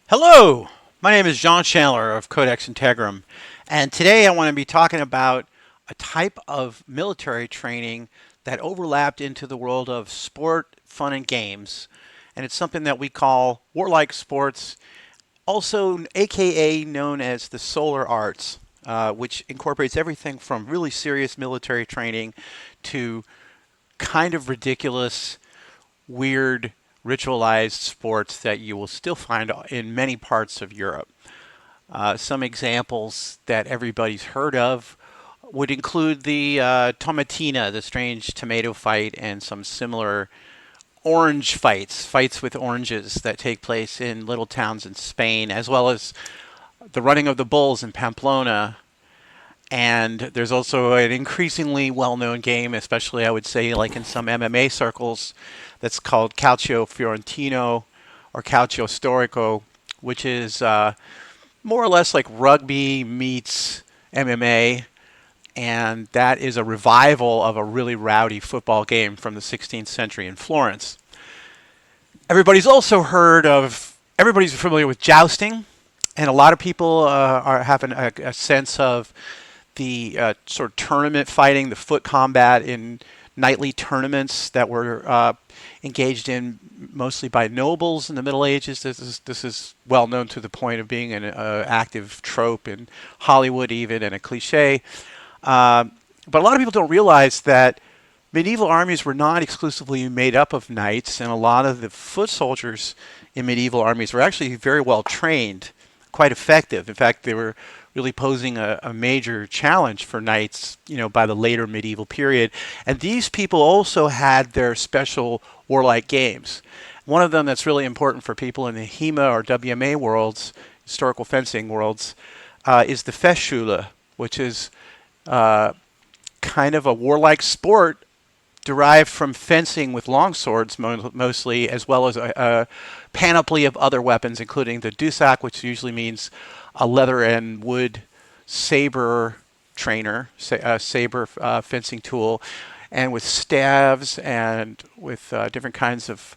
Hello, my name is John Chandler of Codex Integrum, and today I want to be talking about a type of military training that overlapped into the world of sport, fun, and games. And it's something that we call warlike sports, also aka known as the solar arts, which incorporates everything from really serious military training to kind of ridiculous, weird, ritualized sports that you will still find in many parts of Europe. Some examples that everybody's heard of would include the tomatina, the strange tomato fight, and some similar orange fights, fights with oranges that take place in little towns in Spain, as well as the running of the bulls in Pamplona. And there's also an increasingly well-known game, especially I would say like in some MMA circles, that's called Calcio Fiorentino or Calcio Storico, which is more or less like rugby meets MMA, and that is a revival of a really rowdy football game from the 16th century in Florence. Everybody's familiar with jousting, and a lot of people are having a sense of the sort of tournament fighting, the foot combat in nightly tournaments that were engaged in mostly by nobles in the Middle Ages. This is well known to the point of being an active trope in Hollywood, even, and a cliche. But a lot of people don't realize that medieval armies were not exclusively made up of knights, and a lot of the foot soldiers in medieval armies were actually very well trained, quite effective. In fact, they were really posing a major challenge for knights, by the later medieval period. And these people also had their special warlike games. One of them that's really important for people in the HEMA or WMA worlds, historical fencing worlds, is the Festschule, which is kind of a warlike sport derived from fencing with longswords mostly, as well as a panoply of other weapons, including the Dusak, which usually means a leather and wood saber trainer, saber fencing tool, and with staves and with different kinds of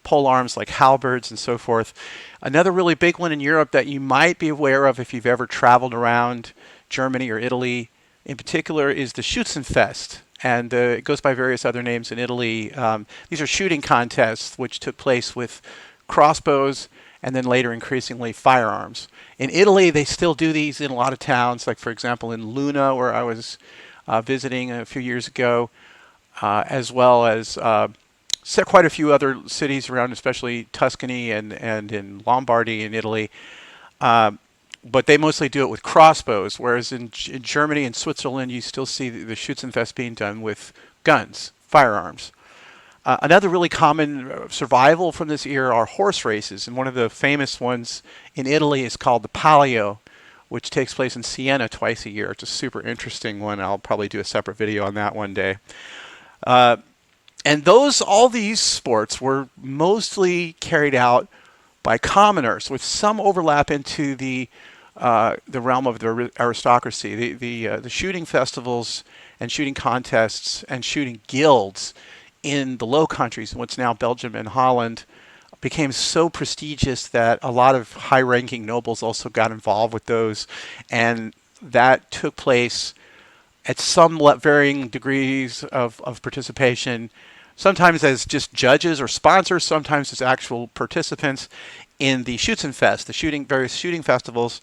pole arms like halberds and so forth. Another really big one in Europe that you might be aware of if you've ever traveled around Germany or Italy in particular is the Schützenfest. And it goes by various other names in Italy. These are shooting contests which took place with crossbows and then later increasingly firearms. In Italy, they still do these in a lot of towns, like for example in Luna, where I was visiting a few years ago, as well as quite a few other cities around, especially Tuscany and in Lombardy in Italy. But they mostly do it with crossbows, whereas in Germany and Switzerland, you still see the Schützenfest being done with guns, firearms. Another really common survival from this era are horse races, and one of the famous ones in Italy is called the Palio, which takes place in Siena twice a year. It's a super interesting one. I'll probably do a separate video on that one day. And all these sports were mostly carried out by commoners, with some overlap into the realm of the aristocracy. The shooting festivals and shooting contests and shooting guilds in the Low Countries, what's now Belgium and Holland, became so prestigious that a lot of high-ranking nobles also got involved with those, and that took place at some varying degrees of participation, sometimes as just judges or sponsors, sometimes as actual participants in the Schützenfest, various shooting festivals,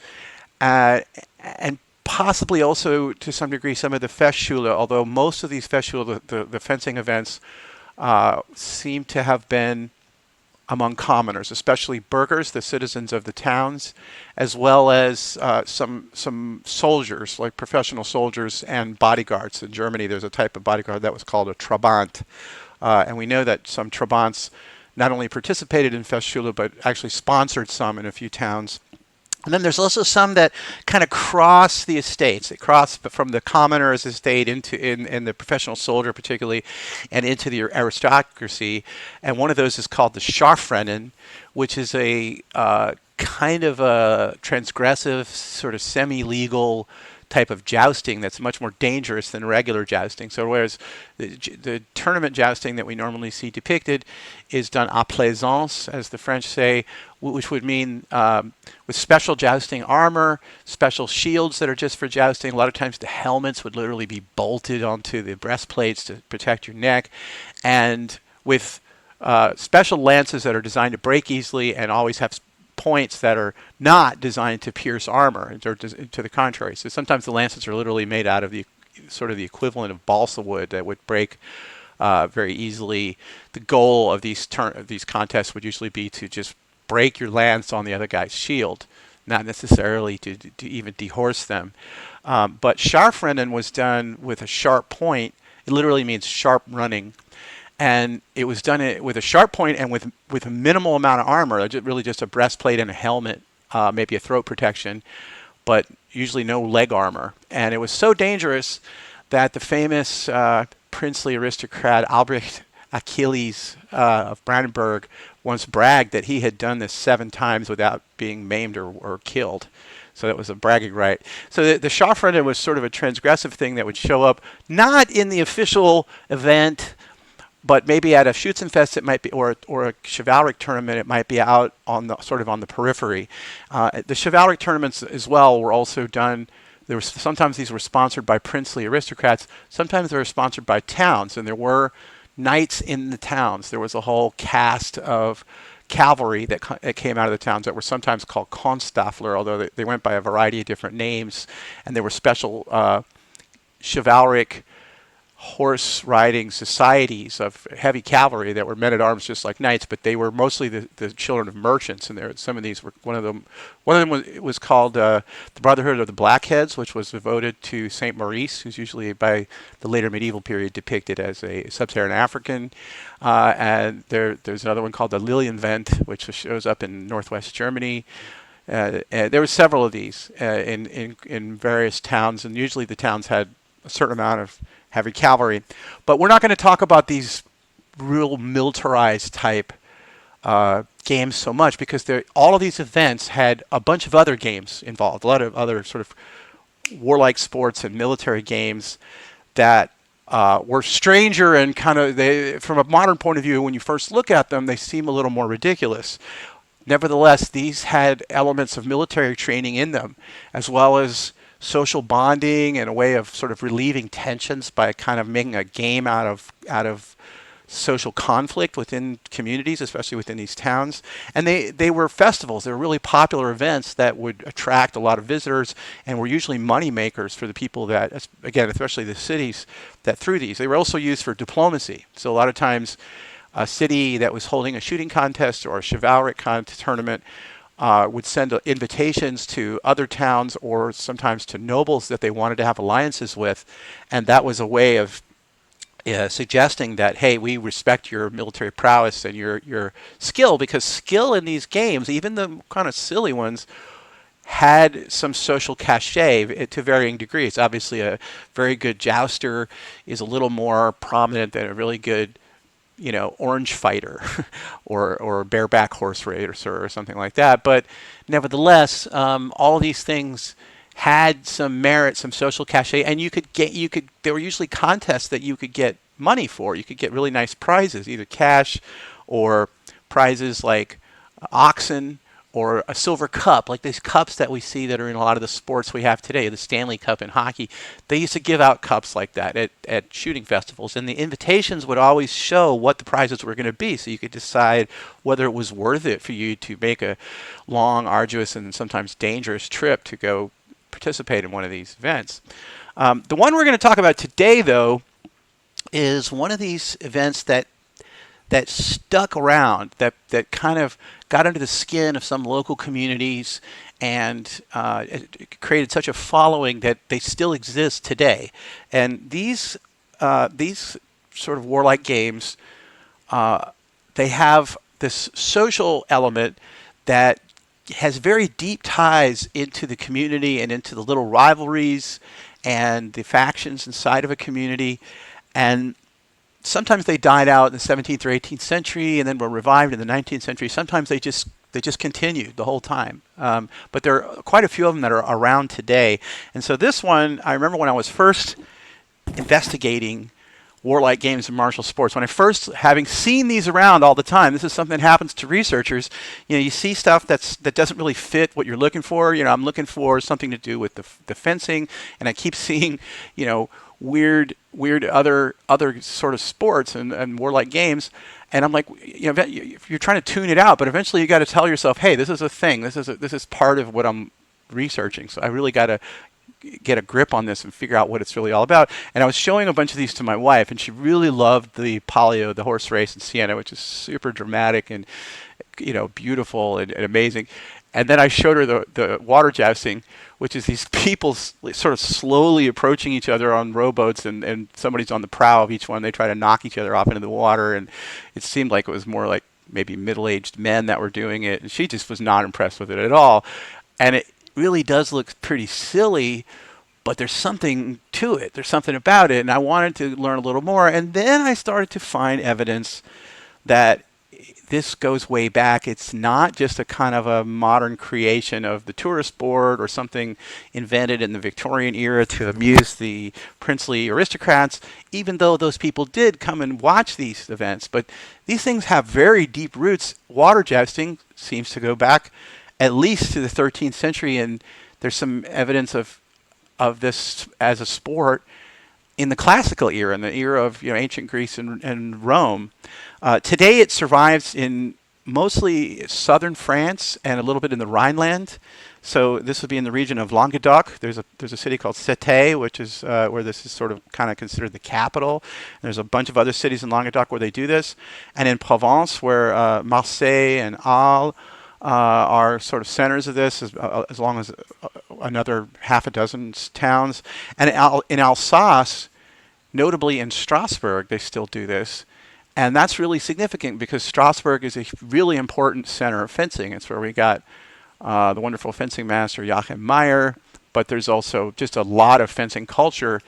and possibly also to some degree some of the Festschule, although most of these Festschule, the fencing events, seem to have been among commoners, especially burghers, the citizens of the towns, as well as some soldiers, like professional soldiers and bodyguards. In Germany, there's a type of bodyguard that was called a Trabant. And we know that some Trabants not only participated in Festschule, but actually sponsored some in a few towns. And then there's also some that kind of cross the estates. They cross from the commoner's estate into in the professional soldier particularly, and into the aristocracy. And one of those is called the Scharfrennen, which is a kind of a transgressive, sort of semi-legal type of jousting that's much more dangerous than regular jousting. So whereas the tournament jousting that we normally see depicted is done à plaisance, as the French say, which would mean with special jousting armor, special shields that are just for jousting. A lot of times the helmets would literally be bolted onto the breastplates to protect your neck, and with special lances that are designed to break easily and always have points that are not designed to pierce armor, or to the contrary. So sometimes the lances are literally made out of the sort of the equivalent of balsa wood that would break very easily. The goal of these contests would usually be to just break your lance on the other guy's shield, not necessarily to even dehorse them. But Scharfrennen was done with a sharp point. It literally means sharp running. And it was done with a sharp point and with a minimal amount of armor, really just a breastplate and a helmet, maybe a throat protection, but usually no leg armor. And it was so dangerous that the famous princely aristocrat Albrecht Achilles of Brandenburg once bragged that he had done this 7 times without being maimed or killed. So that was a bragging right. So the Scharfrennen was sort of a transgressive thing that would show up not in the official event, but maybe at a Schützenfest it might be, or a chivalric tournament, it might be out on the sort of on the periphery. The chivalric tournaments as well were also done. There was sometimes these were sponsored by princely aristocrats. Sometimes they were sponsored by towns, and there were knights in the towns. There was a whole cast of cavalry that came out of the towns that were sometimes called Konstaffler, although they went by a variety of different names, and there were special chivalric horse riding societies of heavy cavalry that were men at arms just like knights, but they were mostly the children of merchants. And some of these were one of them was called the Brotherhood of the Blackheads, which was devoted to Saint Maurice, who's usually by the later medieval period depicted as a sub-Saharan African. And there's another one called the Lilienvent, which shows up in northwest Germany. There were several of these in various towns, and usually the towns had a certain amount of heavy cavalry. But we're not going to talk about these real militarized type games so much, because all of these events had a bunch of other games involved, a lot of other sort of warlike sports and military games that were stranger and kind of, from a modern point of view, when you first look at them, they seem a little more ridiculous. Nevertheless, these had elements of military training in them, as well as social bonding and a way of sort of relieving tensions by kind of making a game out of social conflict within communities, especially within these towns. And they were festivals. They were really popular events that would attract a lot of visitors and were usually money makers for the people that, again, especially the cities that threw these. They were also used for diplomacy. So a lot of times a city that was holding a shooting contest or a chivalric tournament would send invitations to other towns, or sometimes to nobles that they wanted to have alliances with, and that was a way of suggesting that, hey, we respect your military prowess and your skill, because skill in these games, even the kind of silly ones, had some social cachet to varying degrees. Obviously, a very good jouster is a little more prominent than a really good orange fighter or bareback horse racer or something like that. But nevertheless, all these things had some merit, some social cachet, and there were usually contests that you could get money for. You could get really nice prizes, either cash or prizes like oxen or a silver cup, like these cups that we see that are in a lot of the sports we have today, the Stanley Cup in hockey. They used to give out cups like that at shooting festivals, and the invitations would always show what the prizes were going to be, so you could decide whether it was worth it for you to make a long, arduous, and sometimes dangerous trip to go participate in one of these events. The one we're going to talk about today, though, is one of these events that stuck around, that kind of got under the skin of some local communities, and it created such a following that they still exist today. And these sort of warlike games, they have this social element that has very deep ties into the community and into the little rivalries and the factions inside of a community. And sometimes they died out in the 17th or 18th century and then were revived in the 19th century. Sometimes they just They just continued the whole time. But there are quite a few of them that are around today. And so this one, I remember when I was first investigating warlike games and martial sports. When I first, having seen these around all the time, this is something that happens to researchers. You see stuff that doesn't really fit what you're looking for. I'm looking for something to do with the fencing, and I keep seeing, weird other sort of sports and warlike games. And I'm like, you're trying to tune it out, but eventually you got to tell yourself, hey, this is a thing. This is part of what I'm researching. So I really got to get a grip on this and figure out what it's really all about. And I was showing a bunch of these to my wife, and she really loved the Palio, the horse race in Siena, which is super dramatic and beautiful and amazing. And then I showed her the water jousting, which is these people sort of slowly approaching each other on rowboats, and somebody's on the prow of each one. They try to knock each other off into the water, and it seemed like it was more like maybe middle-aged men that were doing it. And she just was not impressed with it at all. And it really does look pretty silly, but there's something to it. There's something about it, and I wanted to learn a little more. And then I started to find evidence that this goes way back. It's not just a kind of a modern creation of the tourist board or something invented in the Victorian era to amuse the princely aristocrats, even though those people did come and watch these events. But these things have very deep roots. Water jousting seems to go back at least to the 13th century, and there's some evidence of this as a sport in the classical era, in the era of ancient Greece and Rome. Today it survives in mostly southern France and a little bit in the Rhineland. So this would be in the region of Languedoc. There's a city called Cété, which is where this is sort of kind of considered the capital. There's a bunch of other cities in Languedoc where they do this, and in Provence, where Marseille and Arles are sort of centers of this, as long as another half a dozen towns. And in Alsace, notably in Strasbourg, they still do this. And that's really significant because Strasbourg is a really important center of fencing. It's where we got the wonderful fencing master Joachim Meyer, but there's also just a lot of fencing culture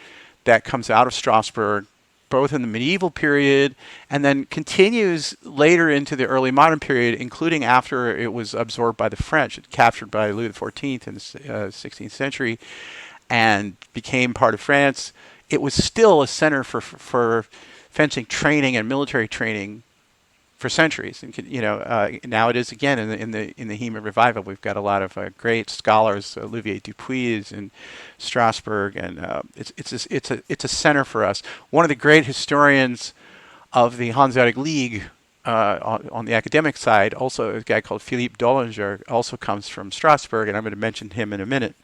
that comes out of Strasbourg, both in the medieval period and then continues later into the early modern period, including after it was absorbed by the French, captured by Louis XIV in the 16th century and became part of France. It was still a center for fencing training and military training for centuries. And now it is again in the Hema revival. We've got a lot of great scholars. Olivier Dupuy is in Strasbourg, and it's a center for us. One of the great historians of the Hanseatic League on the academic side, also a guy called Philippe Dollinger, also comes from Strasbourg, and I'm going to mention him in a minute.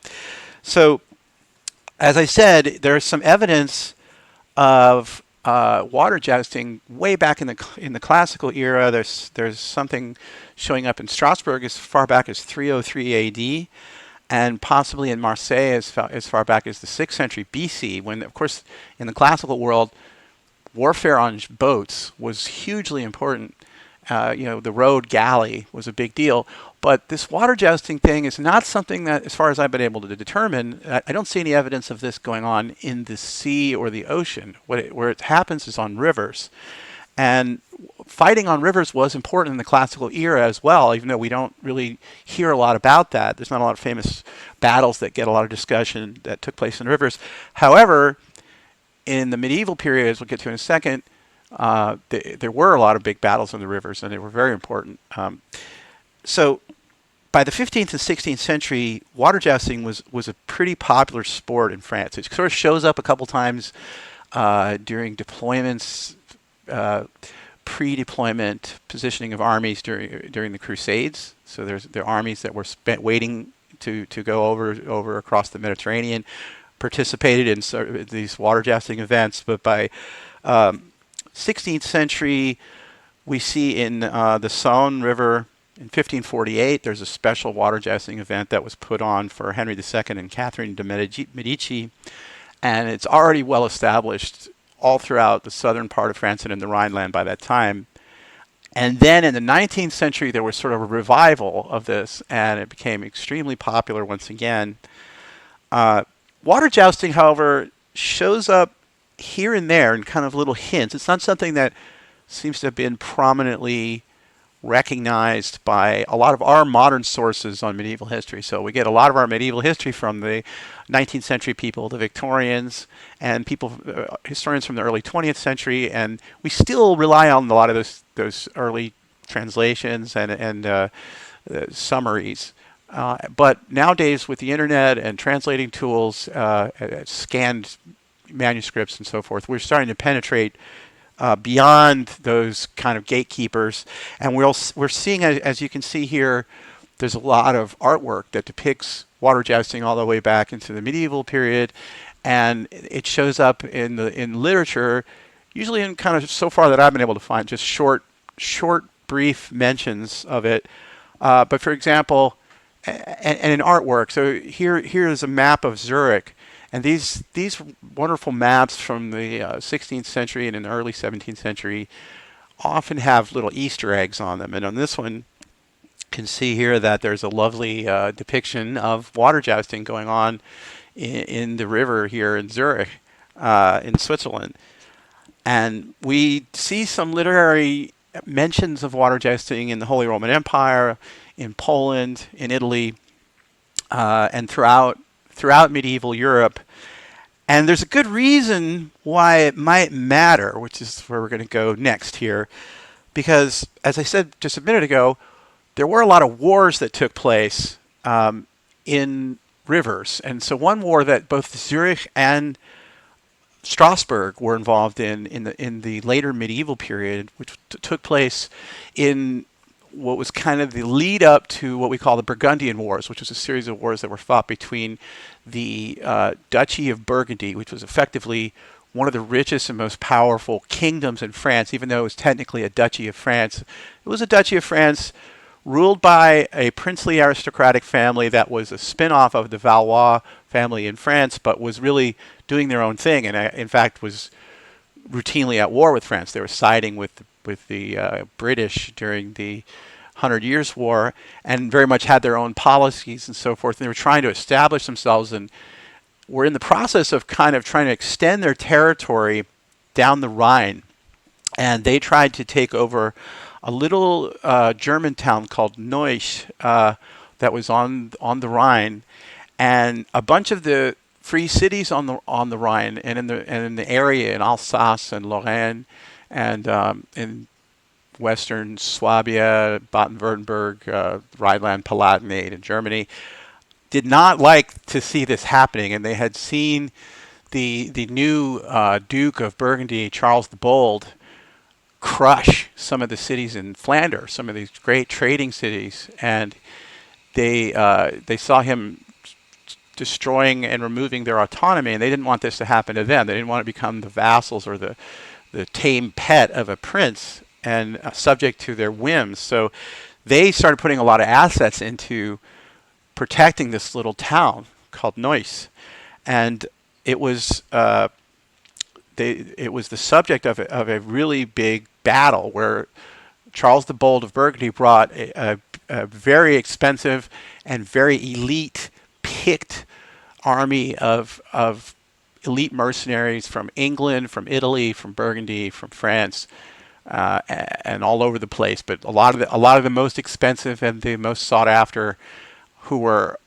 So, as I said, there's some evidence of water jousting way back in the classical era. There's something showing up in Strasbourg as far back as 303 A.D. and possibly in Marseille as far back as the 6th century B.C. When, of course, in the classical world, warfare on boats was hugely important. The rowed galley was a big deal. But this water jousting thing is not something that, as far as I've been able to determine, I don't see any evidence of this going on in the sea or the ocean. Where it happens is on rivers. And fighting on rivers was important in the classical era as well, even though we don't really hear a lot about that. There's not a lot of famous battles that get a lot of discussion that took place in rivers. However, in the medieval period, as we'll get to in a second, there were a lot of big battles on the rivers, and they were very important. So by the 15th and 16th century, water jousting was a pretty popular sport in France. It sort of shows up a couple times during deployments, pre-deployment positioning of armies during the Crusades. So there are armies that were waiting to go over across the Mediterranean, participated in these water jousting events. But by 16th century, we see in the Saône River in 1548, there's a special water jousting event that was put on for Henry II and Catherine de' Medici, and it's already well established all throughout the southern part of France and in the Rhineland by that time. And then in the 19th century, there was sort of a revival of this, and it became extremely popular once again. Water jousting, however, shows up here and there in kind of little hints. It's not something that seems to have been prominently recognized by a lot of our modern sources on medieval history. So we get a lot of our medieval history from the 19th century people, the Victorians, and people, historians from the early 20th century, and we still rely on a lot of those early translations and summaries. But nowadays, with the internet and translating tools, scanned manuscripts and so forth, we're starting to penetrate beyond those kind of gatekeepers, and we're seeing, as you can see here, there's a lot of artwork that depicts water jousting all the way back into the medieval period, and it shows up in literature, usually in kind of, so far that I've been able to find, just short, brief mentions of it. But for example, and in artwork, so here is a map of Zurich. And these wonderful maps from the 16th century and in the early 17th century often have little Easter eggs on them. And on this one, you can see here that there's a lovely depiction of water jousting going on in the river here in Zurich, in Switzerland. And we see some literary mentions of water jousting in the Holy Roman Empire, in Poland, in Italy, and throughout medieval Europe. And there's a good reason why it might matter, which is where we're going to go next here. Because, as I said just a minute ago, there were a lot of wars that took place in rivers. And so one war that both Zurich and Strasbourg were involved in the later medieval period, which took place in what was kind of the lead up to what we call the Burgundian Wars, which was a series of wars that were fought between the Duchy of Burgundy, which was effectively one of the richest and most powerful kingdoms in France, even though it was technically a Duchy of France. It was a Duchy of France ruled by a princely aristocratic family that was a spin-off of the Valois family in France, but was really doing their own thing, and in fact was routinely at war with France. They were siding with the British during the 100 Years' War, and very much had their own policies and so forth. And they were trying to establish themselves, and were in the process of kind of trying to extend their territory down the Rhine. And they tried to take over a little German town called Neuss that was on the Rhine, and a bunch of the free cities on the Rhine and in the area in Alsace and Lorraine and in Western Swabia, Baden-Württemberg, Rhineland-Palatinate in Germany, did not like to see this happening, and they had seen the new Duke of Burgundy, Charles the Bold, crush some of the cities in Flanders, some of these great trading cities, and they saw him destroying and removing their autonomy, and they didn't want this to happen to them. They didn't want to become the vassals or the tame pet of a prince and subject to their whims. So they started putting a lot of assets into protecting this little town called Neuss, and it was the subject of a really big battle where Charles the Bold of Burgundy brought a very expensive and very elite picked army of elite mercenaries from England, from Italy, from Burgundy, from France, and all over the place. But a lot of the most expensive and the most sought after, who were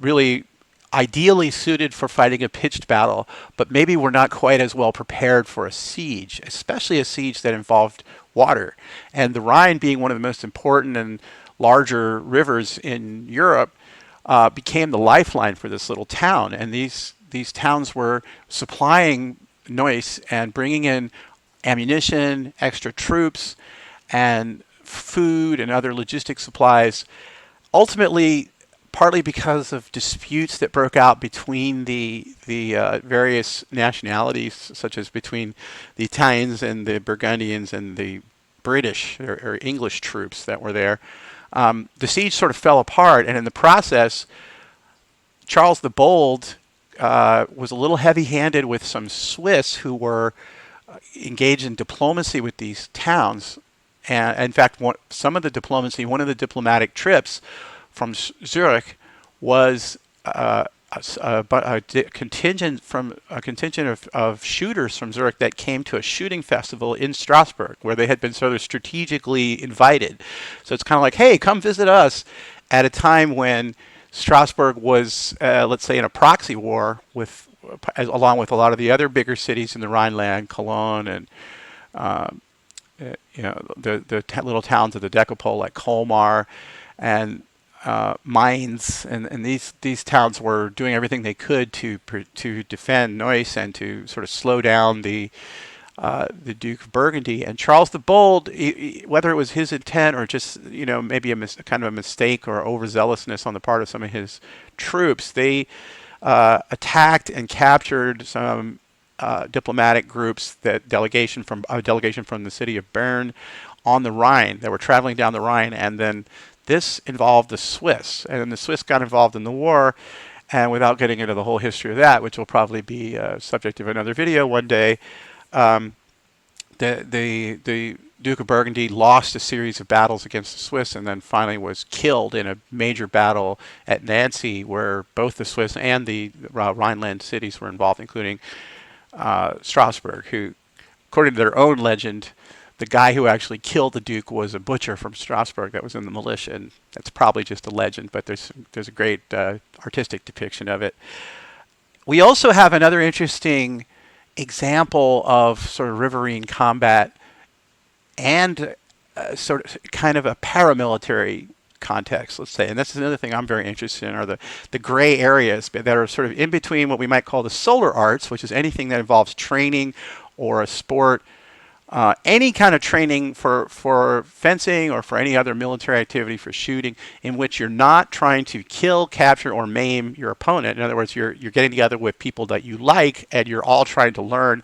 really ideally suited for fighting a pitched battle, but maybe were not quite as well prepared for a siege, especially a siege that involved water. And the Rhine, being one of the most important and larger rivers in Europe, became the lifeline for this little town. And these towns were supplying Neuss and bringing in ammunition, extra troops, and food and other logistic supplies. Ultimately, partly because of disputes that broke out between the various nationalities, such as between the Italians and the Burgundians and the British or English troops that were there, the siege sort of fell apart. And in the process, Charles the Bold was a little heavy-handed with some Swiss who were engaged in diplomacy with these towns. And in fact, one of the diplomatic trips from Zurich was a contingent of shooters from Zurich that came to a shooting festival in Strasbourg, where they had been sort of strategically invited. So it's kind of like, hey, come visit us at a time when Strasbourg was, let's say, in a proxy war with, along with a lot of the other bigger cities in the Rhineland, Cologne, and the little towns of the Decapole like Colmar and Mainz, and these towns were doing everything they could to defend Neuss and to sort of slow down the Duke of Burgundy. And Charles the Bold, whether it was his intent or just maybe kind of a mistake or overzealousness on the part of some of his troops, they attacked and captured some diplomatic groups, a delegation from the city of Bern on the Rhine that were traveling down the Rhine, and then this involved the Swiss, and then the Swiss got involved in the war. And without getting into the whole history of that, which will probably be subject of another video one day, the Duke of Burgundy lost a series of battles against the Swiss, and then finally was killed in a major battle at Nancy, where both the Swiss and the Rhineland cities were involved, including Strasbourg, who, according to their own legend, the guy who actually killed the Duke was a butcher from Strasbourg that was in the militia, and that's probably just a legend, but there's a great artistic depiction of it. We also have another interesting example of sort of riverine combat and sort of kind of a paramilitary context, let's say. And this is another thing I'm very interested in, are the gray areas that are sort of in between what we might call the solar arts, which is anything that involves training or a sport, any kind of training for fencing or for any other military activity, for shooting, in which you're not trying to kill, capture, or maim your opponent. In other words, you're getting together with people that you like, and you're all trying to learn.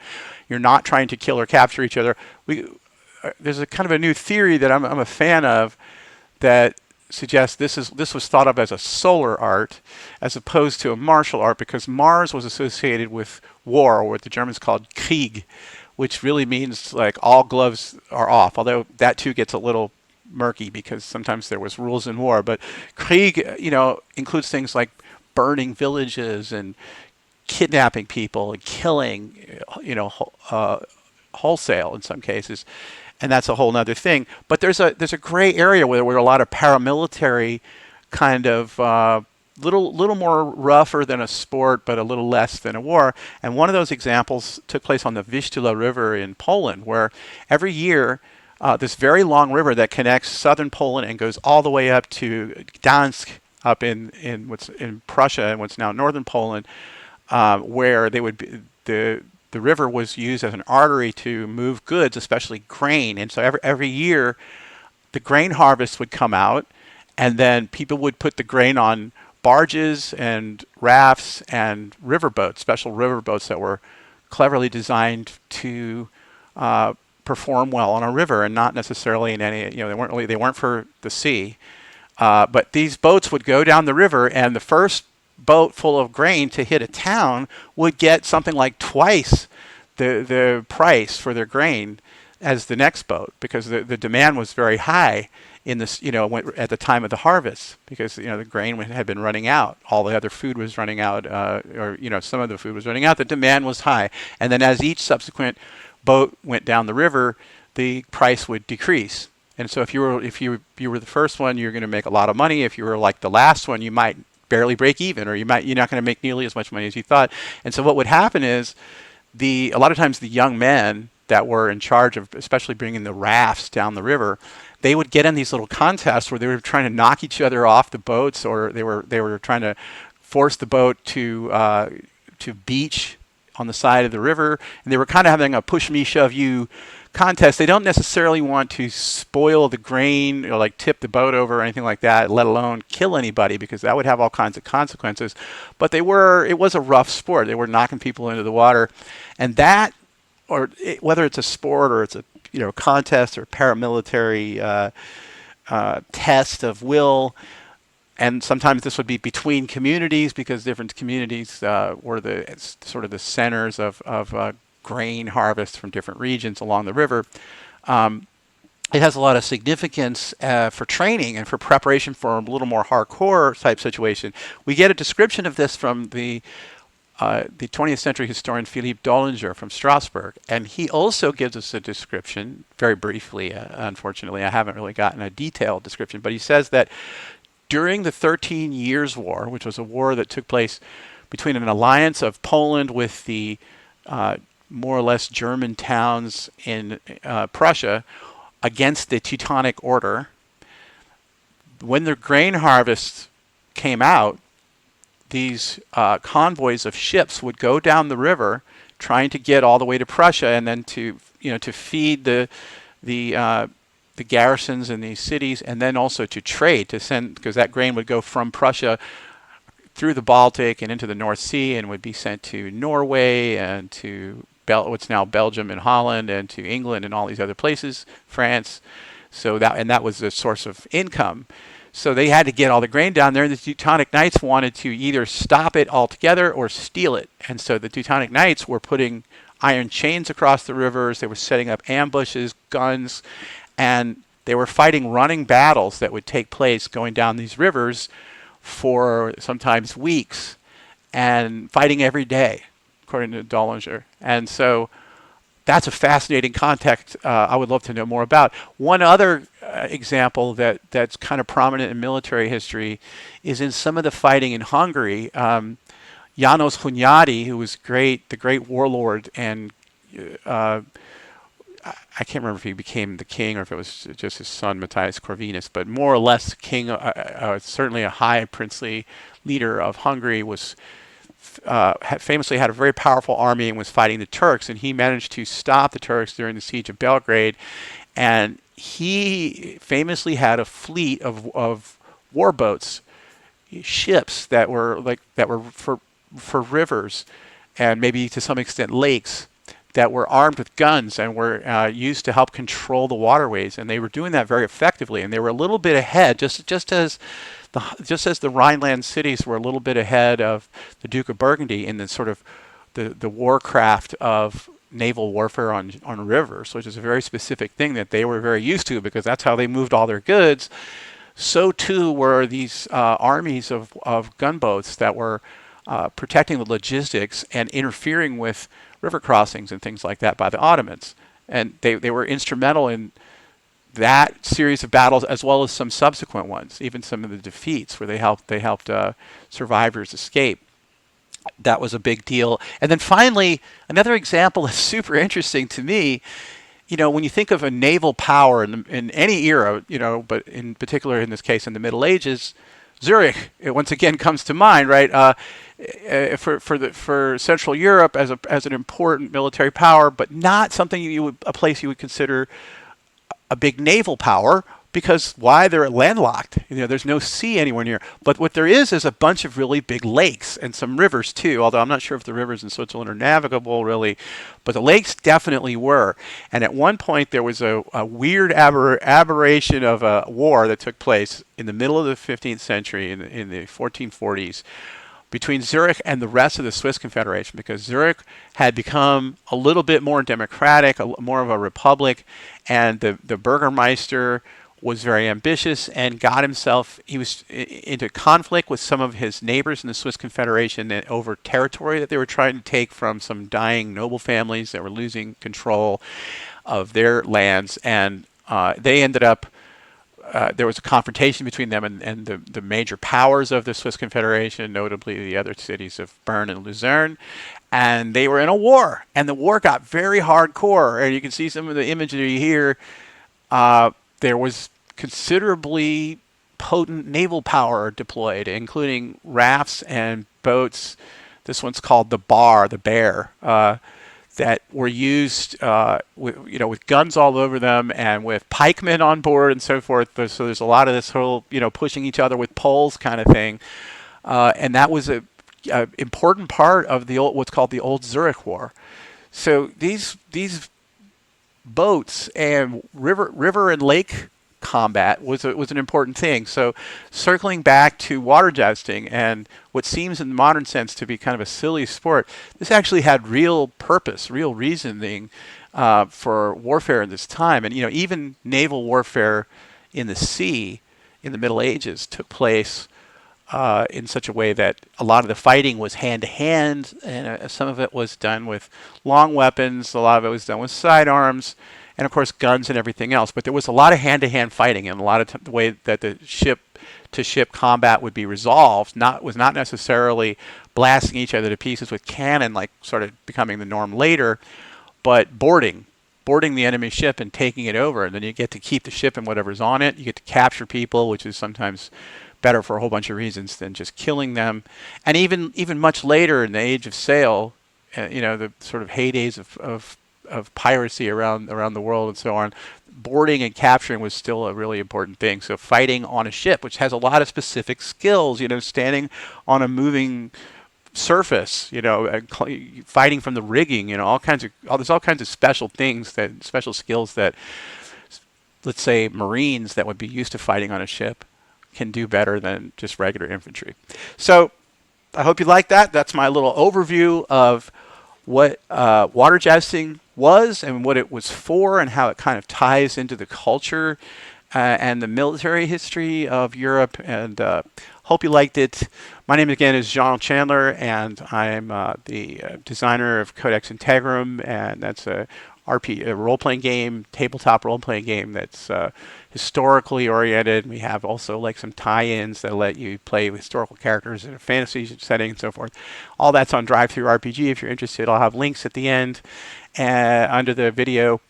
You're not trying to kill or capture each other. There's a kind of a new theory that I'm a fan of that suggests this was thought of as a solar art as opposed to a martial art, because Mars was associated with war, or what the Germans called Krieg, which really means like all gloves are off, although that too gets a little murky because sometimes there was rules in war. But Krieg, includes things like burning villages and kidnapping people and killing, wholesale in some cases. And that's a whole other thing. But there's a gray area where a lot of paramilitary kind of little more rougher than a sport, but a little less than a war. And one of those examples took place on the Vistula River in Poland, where every year this very long river that connects southern Poland and goes all the way up to Gdansk, up in what's in Prussia and what's now northern Poland, where they would be, the river was used as an artery to move goods, especially grain. And so every year the grain harvest would come out, and then people would put the grain on barges and rafts and riverboats, special riverboats that were cleverly designed to perform well on a river, and not necessarily in any, they weren't for the sea. But these boats would go down the river, and the first boat full of grain to hit a town would get something like twice the price for their grain as the next boat, because the demand was very high in this, at the time of the harvest, because the grain had been running out, all the other food was running out, or some of the food was running out. The demand was high, and then as each subsequent boat went down the river, the price would decrease. And so if you were the first one, you're going to make a lot of money. If you were like the last one, you might barely break even, or you're not going to make nearly as much money as you thought. And so what would happen is a lot of times the young men that were in charge of especially bringing the rafts down the river, they would get in these little contests where they were trying to knock each other off the boats, or they were trying to force the boat to beach on the side of the river, and they were kind of having a push me, shove you contest. They don't necessarily want to spoil the grain or like tip the boat over or anything like that, let alone kill anybody, because that would have all kinds of consequences. But it was a rough sport. They were knocking people into the water, and that, whether it's a sport or it's a contest or paramilitary test of will. And sometimes this would be between communities, because different communities were the sort of the centers of grain harvest from different regions along the river. it has a lot of significance for training and for preparation for a little more hardcore type situation. We get a description of this from the 20th century historian Philippe Dollinger from Strasbourg, and he also gives us a description, very briefly, unfortunately. I haven't really gotten a detailed description, but he says that during the 13 Years' War, which was a war that took place between an alliance of Poland with the more or less German towns in Prussia against the Teutonic Order, when the grain harvests came out, these convoys of ships would go down the river trying to get all the way to Prussia, and then to feed the garrisons in these cities, and then also to trade, to send, because that grain would go from Prussia through the Baltic and into the North Sea, and would be sent to Norway and to what's now Belgium and Holland, and to England and all these other places, France. So that was the source of income. So they had to get all the grain down there, and the Teutonic Knights wanted to either stop it altogether or steal it. And so the Teutonic Knights were putting iron chains across the rivers. They were setting up ambushes, guns, and they were fighting running battles that would take place going down these rivers for sometimes weeks, and fighting every day, according to Dollinger. And so that's a fascinating context I would love to know more about. One other example that's kind of prominent in military history is in some of the fighting in Hungary. János Hunyadi, who was the great warlord, and I can't remember if he became the king or if it was just his son Matthias Corvinus, but more or less king, certainly a high princely leader of Hungary, was famously had a very powerful army and was fighting the Turks, and he managed to stop the Turks during the siege of Belgrade. And he famously had a fleet of warboats, ships that were for rivers, and maybe to some extent lakes, that were armed with guns and were used to help control the waterways. And they were doing that very effectively, and they were a little bit ahead, just as the Rhineland cities were a little bit ahead of the Duke of Burgundy in the sort of the warcraft of naval warfare on rivers, which is a very specific thing that they were very used to, because that's how they moved all their goods. So too were these armies of gunboats that were protecting the logistics and interfering with river crossings and things like that by the Ottomans. And they were instrumental in that series of battles, as well as some subsequent ones, even some of the defeats where they helped survivors escape. That was a big deal. And then finally, another example that's super interesting to me, when you think of a naval power in any era, but in particular in this case in the Middle Ages, Zurich, it once again comes to mind, right? For Central Europe as an important military power, but not something a place you would consider a big naval power, because why? They're landlocked. There's no sea anywhere near. But what there is a bunch of really big lakes and some rivers too, although I'm not sure if the rivers in Switzerland are navigable really, but the lakes definitely were. And at one point there was a weird aberration of a war that took place in the middle of the 15th century, in the 1440s, between Zurich and the rest of the Swiss Confederation, because Zurich had become a little bit more democratic, more of a republic, and the Burgermeister was very ambitious and he was into conflict with some of his neighbors in the Swiss Confederation over territory that they were trying to take from some dying noble families that were losing control of their lands. And they ended up, there was a confrontation between them and the major powers of the Swiss Confederation, notably the other cities of Bern and Luzerne. And they were in a war, and the war got very hardcore. And you can see some of the imagery here. There was considerably potent naval power deployed, including rafts and boats. This one's called the Bear, that were used with guns all over them and with pikemen on board and so forth. So there's a lot of this whole pushing each other with poles kind of thing, and that was a important part of what's called the Old Zurich War. So these boats and river and lake combat was an important thing. So circling back to water jousting and what seems in the modern sense to be kind of a silly sport, this actually had real purpose, real reasoning for warfare in this time. And even naval warfare in the sea in the Middle Ages took place in such a way that a lot of the fighting was hand to hand, and some of it was done with long weapons, a lot of it was done with sidearms, and of course guns and everything else. But there was a lot of hand to hand fighting, and a lot of the way that the ship to ship combat would be resolved was not necessarily blasting each other to pieces with cannon, like sort of becoming the norm later, but boarding the enemy ship and taking it over. And then you get to keep the ship and whatever's on it. You get to capture people, which is sometimes better for a whole bunch of reasons than just killing them. And even much later in the age of sail, the sort of heydays of piracy around the world and so on, boarding and capturing was still a really important thing. So fighting on a ship, which has a lot of specific skills, standing on a moving surface, fighting from the rigging, there's all kinds of special skills that, let's say, Marines that would be used to fighting on a ship can do better than just regular infantry. So I hope you like that. That's my little overview of what water jousting was and what it was for, and how it kind of ties into the culture and the military history of Europe. And hope you liked it. My name again is John Chandler, and I'm the designer of Codex Integrum, and that's a role-playing game, tabletop role-playing game that's historically oriented. We have also like some tie-ins that let you play with historical characters in a fantasy setting and so forth. All that's on DriveThruRpg. If you're interested, I'll have links at the end under the video.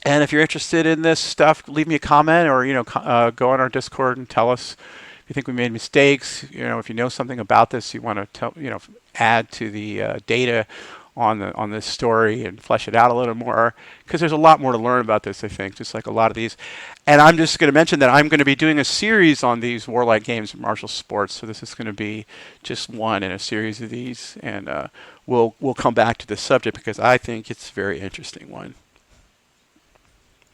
And if you're interested in this stuff, leave me a comment, or go on our Discord and tell us if you think we made mistakes. If you know something about this, you want to add to the data on this story and flesh it out a little more, because there's a lot more to learn about this, I think, just like a lot of these. And I'm just going to mention that I'm going to be doing a series on these warlike games and martial sports. So this is going to be just one in a series of these, and we'll come back to this subject because I think it's a very interesting one.